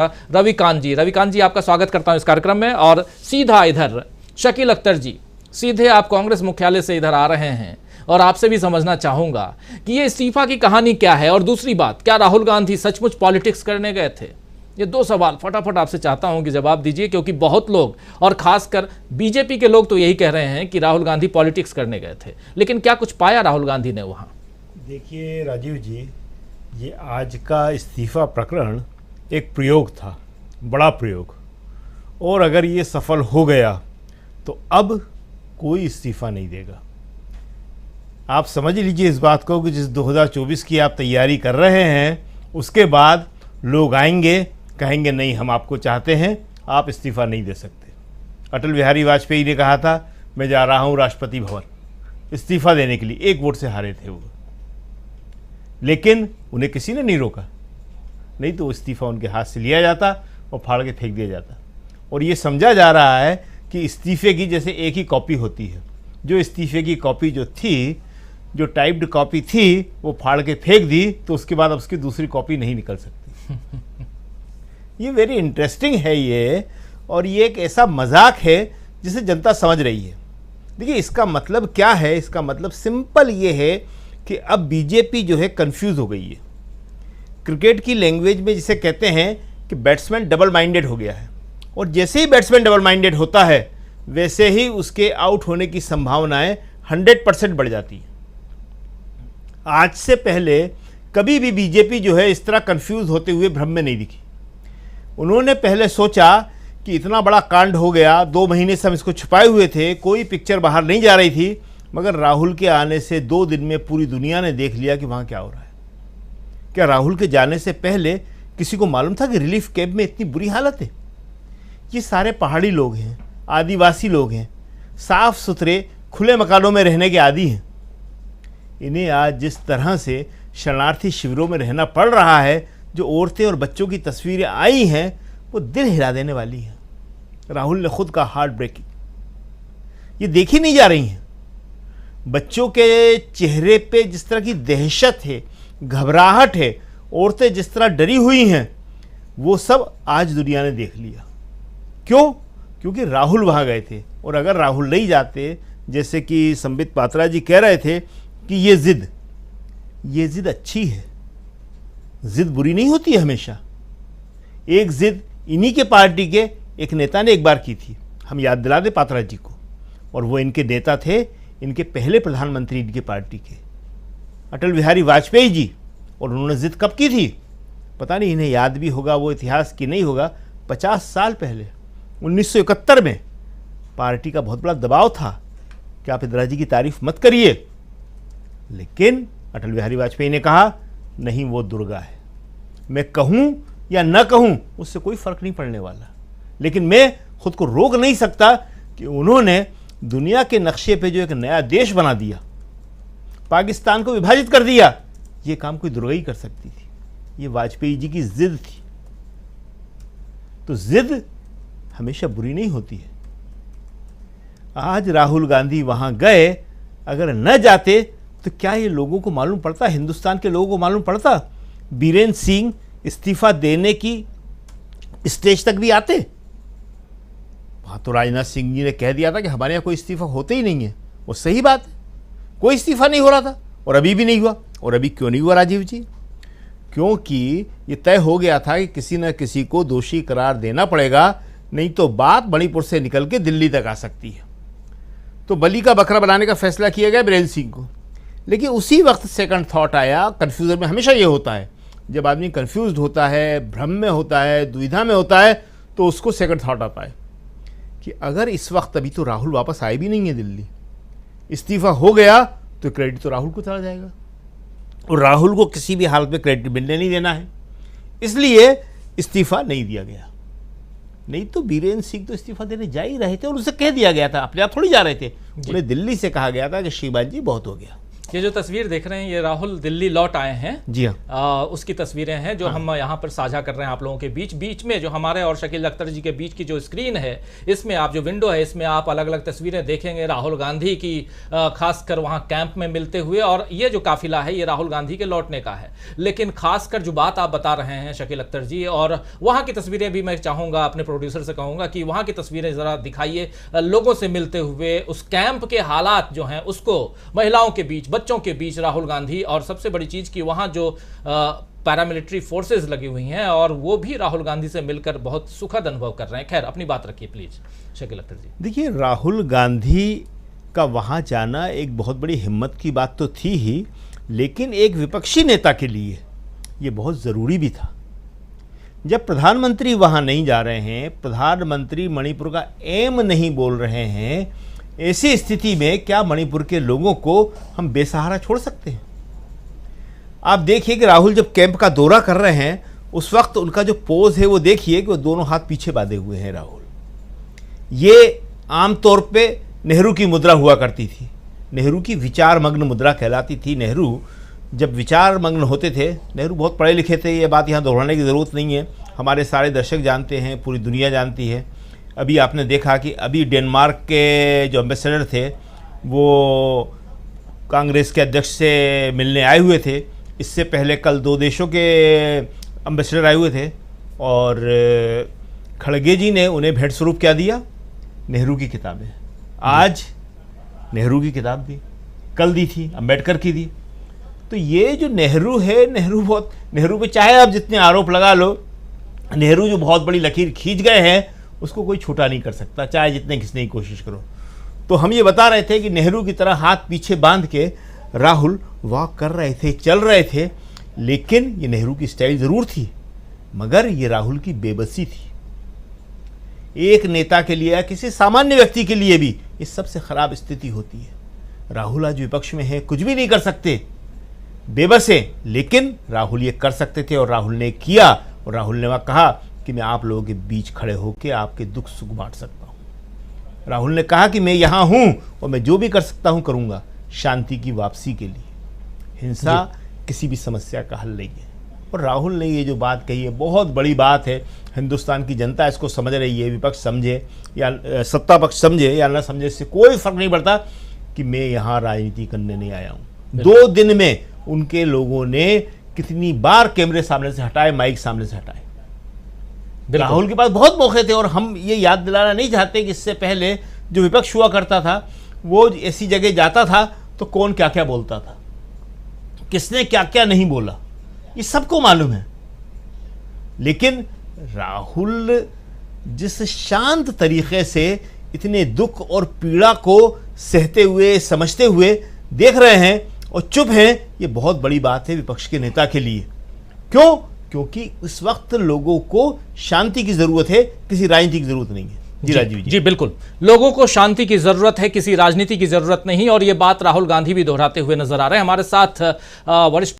रविकांत जी आपका स्वागत करता हूं इस कार्यक्रम में। और सीधा इधर शकील अख्तर जी, सीधे आप कांग्रेस मुख्यालय से इधर आ रहे हैं और आपसे भी समझना चाहूंगा कि ये इस्तीफा की कहानी क्या है। और दूसरी बात, क्या राहुल गांधी सचमुच पॉलिटिक्स करने गए थे? ये दो सवाल फटाफट आपसे चाहता हूं कि जवाब दीजिए, क्योंकि बहुत लोग और खासकर बीजेपी के लोग तो यही कह रहे हैं कि राहुल गांधी पॉलिटिक्स करने गए थे, लेकिन क्या कुछ पाया राहुल गांधी ने वहां? देखिए राजीव जी, ये आज का इस्तीफा प्रकरण एक प्रयोग था, बड़ा प्रयोग, और अगर ये सफल हो गया तो अब कोई इस्तीफा नहीं देगा। आप समझ लीजिए इस बात को कि जिस 2024 की आप तैयारी कर रहे हैं, उसके बाद लोग आएंगे, कहेंगे नहीं हम आपको चाहते हैं, आप इस्तीफा नहीं दे सकते। अटल बिहारी वाजपेयी ने कहा था मैं जा रहा हूं राष्ट्रपति भवन इस्तीफा देने के लिए, 1 वोट से हारे थे वो, लेकिन उन्हें किसी ने नहीं रोका, नहीं तो इस्तीफा उनके हाथ से लिया जाता और फाड़ के फेंक दिया जाता। और ये समझा जा रहा है कि इस्तीफे की जैसे एक ही कॉपी होती है, जो इस्तीफे की कॉपी जो थी, जो टाइप्ड कॉपी थी, वो फाड़ के फेंक दी तो उसके बाद अब उसकी दूसरी कॉपी नहीं निकल सकती। ये वेरी इंटरेस्टिंग है ये, और ये एक ऐसा मजाक है जिसे जनता समझ रही है। देखिए इसका मतलब क्या है, इसका मतलब सिंपल ये है कि अब बीजेपी जो है कंफ्यूज हो गई है। क्रिकेट की लैंग्वेज में जिसे कहते हैं कि बैट्समैन डबल माइंडेड हो गया है, और जैसे ही बैट्समैन डबल माइंडेड होता है वैसे ही उसके आउट होने की संभावनाएं 100% बढ़ जाती हैं। आज से पहले कभी भी बीजेपी जो है इस तरह कंफ्यूज होते हुए भ्रम में नहीं दिखी। उन्होंने पहले सोचा कि इतना बड़ा कांड हो गया, 2 महीने से हम इसको छुपाए हुए थे, कोई पिक्चर बाहर नहीं जा रही थी, मगर राहुल के आने से 2 दिन में पूरी दुनिया ने देख लिया कि वहाँ क्या हो रहा है। क्या राहुल के जाने से पहले किसी को मालूम था कि रिलीफ कैंप में इतनी बुरी हालत है? ये सारे पहाड़ी लोग हैं, आदिवासी लोग हैं, साफ सुथरे खुले मकानों में रहने के आदी हैं। इन्हें आज जिस तरह से शरणार्थी शिविरों में रहना पड़ रहा है, जो औरतें और बच्चों की तस्वीरें आई हैं, वो दिल हिला देने वाली हैं। राहुल ने खुद का हार्ट ब्रेकिंग, ये देखी नहीं जा रही हैं। बच्चों के चेहरे पे जिस तरह की दहशत है, घबराहट है, औरतें जिस तरह डरी हुई हैं, वो सब आज दुनिया ने देख लिया। क्यों? क्योंकि राहुल वहाँ गए थे। और अगर राहुल नहीं जाते, जैसे कि संबित पात्रा जी कह रहे थे कि ये जिद अच्छी है, जिद बुरी नहीं होती है हमेशा। एक जिद इन्हीं के पार्टी के एक नेता ने एक बार की थी, हम याद दिला दें पात्रा जी को, और वो इनके नेता थे, इनके पहले प्रधानमंत्री इनकी पार्टी के अटल बिहारी वाजपेयी जी। और उन्होंने जिद कब की थी पता नहीं, इन्हें याद भी होगा वो इतिहास की नहीं होगा। 50 साल पहले 1971 में पार्टी का बहुत बड़ा दबाव था कि आप इंदिरा जी की तारीफ मत करिए, लेकिन अटल बिहारी वाजपेयी ने कहा नहीं वो दुर्गा है, मैं कहूं या न कहूं उससे कोई फर्क नहीं पड़ने वाला, लेकिन मैं खुद को रोक नहीं सकता कि उन्होंने दुनिया के नक्शे पे जो एक नया देश बना दिया, पाकिस्तान को विभाजित कर दिया, ये काम कोई दुर्गा ही कर सकती थी। ये वाजपेयी जी की जिद थी। तो जिद हमेशा बुरी नहीं होती है। आज राहुल गांधी वहां गए, अगर न जाते तो क्या ये लोगों को मालूम पड़ता, हिंदुस्तान के लोगों को मालूम पड़ता? बीरेन सिंह इस्तीफा देने की स्टेज तक भी आते? वहां तो राजनाथ सिंह जी ने कह दिया था कि हमारे यहाँ कोई इस्तीफा होते ही नहीं है। वो सही बात है, कोई इस्तीफा नहीं हो रहा था, और अभी भी नहीं हुआ। और अभी क्यों नहीं हुआ राजीव जी? क्योंकि ये तय हो गया था कि किसी न किसी को दोषी करार देना पड़ेगा, नहीं तो बात मणिपुर से निकल के दिल्ली तक आ सकती है। तो बलि का बकरा बनाने का फैसला किया गया बीरेन सिंह को। लेकिन उसी वक्त सेकंड थॉट आया, कन्फ्यूजन में हमेशा ये होता है, जब आदमी कन्फ्यूज्ड होता है, भ्रम में होता है, दुविधा में होता है, तो उसको सेकंड थॉट आता है कि अगर इस वक्त अभी तो राहुल वापस आए भी नहीं है दिल्ली, इस्तीफा हो गया तो क्रेडिट तो राहुल को चला जाएगा, और राहुल को किसी भी हालत में क्रेडिट मिलने नहीं देना है, इसलिए इस्तीफा नहीं दिया गया। नहीं तो बीरेन सिंह तो इस्तीफा देने जा ही रहे थे, और उसे कह दिया गया था, अपने आप थोड़ी जा रहे थे, उन्हें दिल्ली से कहा गया था कि श्रीमान जी बहुत हो गया। ये जो तस्वीर देख रहे हैं ये राहुल दिल्ली लौट आए हैं। जी हाँ। उसकी तस्वीरें हैं जो हम यहाँ पर साझा कर रहे हैं आप लोगों के बीच। बीच में जो हमारे और शकील अख्तर जी के बीच की जो स्क्रीन है, इसमें आप जो विंडो है इसमें आप अलग अलग तस्वीरें देखेंगे राहुल गांधी की, खासकर वहाँ कैंप में मिलते हुए। और ये जो काफिला है ये राहुल गांधी के लौटने का है। लेकिन खासकर जो बात आप बता रहे हैं शकील अख्तर जी, और वहाँ की तस्वीरें भी मैं चाहूँगा अपने प्रोड्यूसर से कहूँगा कि वहाँ की तस्वीरें ज़रा दिखाइए, लोगों से मिलते हुए उस कैंप के हालात जो हैं उसको, महिलाओं के बीच, बच्चों के बीच राहुल गांधी, और सबसे बड़ी चीज कि वहां जो पैरामिलिट्री फोर्सेस लगी हुई हैं और वो भी राहुल गांधी से मिलकर बहुत सुखद अनुभव कर रहे हैं। खैर अपनी बात रखिए प्लीज शकील अख्तर जी। देखिए, राहुल गांधी का वहां जाना एक बहुत बड़ी हिम्मत की बात तो थी ही, लेकिन एक विपक्षी नेता के लिए ये बहुत ज़रूरी भी था। जब प्रधानमंत्री वहां नहीं जा रहे हैं, प्रधानमंत्री मणिपुर का एम नहीं बोल रहे हैं, ऐसी स्थिति में क्या मणिपुर के लोगों को हम बेसहारा छोड़ सकते हैं? आप देखिए कि राहुल जब कैंप का दौरा कर रहे हैं उस वक्त उनका जो पोज है वो देखिए कि वो दोनों हाथ पीछे बांधे हुए हैं राहुल। ये आमतौर पे नेहरू की मुद्रा हुआ करती थी, नेहरू की विचार मग्न मुद्रा कहलाती थी। नेहरू जब विचार मग्न होते थे, नेहरू बहुत पढ़े लिखे थे, ये बात यहाँ दोहराने की ज़रूरत नहीं है, हमारे सारे दर्शक जानते हैं, पूरी दुनिया जानती है। अभी आपने देखा कि अभी डेनमार्क के जो एम्बेसडर थे वो कांग्रेस के अध्यक्ष से मिलने आए हुए थे। इससे पहले कल 2 देशों के एम्बेसडर आए हुए थे और खड़गे जी ने उन्हें भेंट स्वरूप क्या दिया? नेहरू की किताबें। आज नेहरू की किताब दी, कल दी थी अम्बेडकर की दी। तो ये जो नेहरू है, नेहरू पे चाहे आप जितने आरोप लगा लो, नेहरू जो बहुत बड़ी लकीर खींच गए हैं उसको कोई छोटा नहीं कर सकता, चाहे जितने खींचने की कोशिश करो। तो हम ये बता रहे थे कि नेहरू की तरह हाथ पीछे बांध के राहुल वॉक कर रहे थे, चल रहे थे, लेकिन ये नेहरू की स्टाइल ज़रूर थी, मगर ये राहुल की बेबसी थी। एक नेता के लिए या किसी सामान्य व्यक्ति के लिए भी ये सबसे खराब स्थिति होती है। राहुल आज विपक्ष में है, कुछ भी नहीं कर सकते, बेबस है, लेकिन राहुल ये कर सकते थे और राहुल ने किया। और राहुल ने वहाँ कहा कि मैं आप लोगों के बीच खड़े होकर आपके दुख सुख बांट सकता हूँ। राहुल ने कहा कि मैं यहाँ हूँ और मैं जो भी कर सकता हूँ करूँगा शांति की वापसी के लिए। हिंसा किसी भी समस्या का हल नहीं है। और राहुल ने ये जो बात कही है बहुत बड़ी बात है। हिंदुस्तान की जनता इसको समझ रही है, विपक्ष समझे या सत्ता पक्ष समझे या न समझे, इससे कोई फर्क नहीं पड़ता कि मैं यहाँ राजनीति करने नहीं आया हूँ। 2 दिन में उनके लोगों ने कितनी बार कैमरे सामने से हटाए, माइक सामने से हटाए। राहुल के पास बहुत मौके थे और हम ये याद दिलाना नहीं चाहते कि इससे पहले जो विपक्ष हुआ करता था वो ऐसी जगह जाता था तो कौन क्या क्या बोलता था, किसने क्या क्या नहीं बोला, ये सबको मालूम है। लेकिन राहुल जिस शांत तरीके से इतने दुख और पीड़ा को सहते हुए, समझते हुए देख रहे हैं और चुप हैं, ये बहुत बड़ी बात है विपक्ष के नेता के लिए। क्यों? क्योंकि इस वक्त लोगों को शांति की जरूरत है, किसी राजनीति की जरूरत नहीं है। जी राजीव जी। जी बिल्कुल, लोगों को शांति की जरूरत है, किसी राजनीति की जरूरत नहीं। और ये बात राहुल गांधी भी दोहराते हुए नजर आ रहे हैं। हमारे साथ वरिष्ठ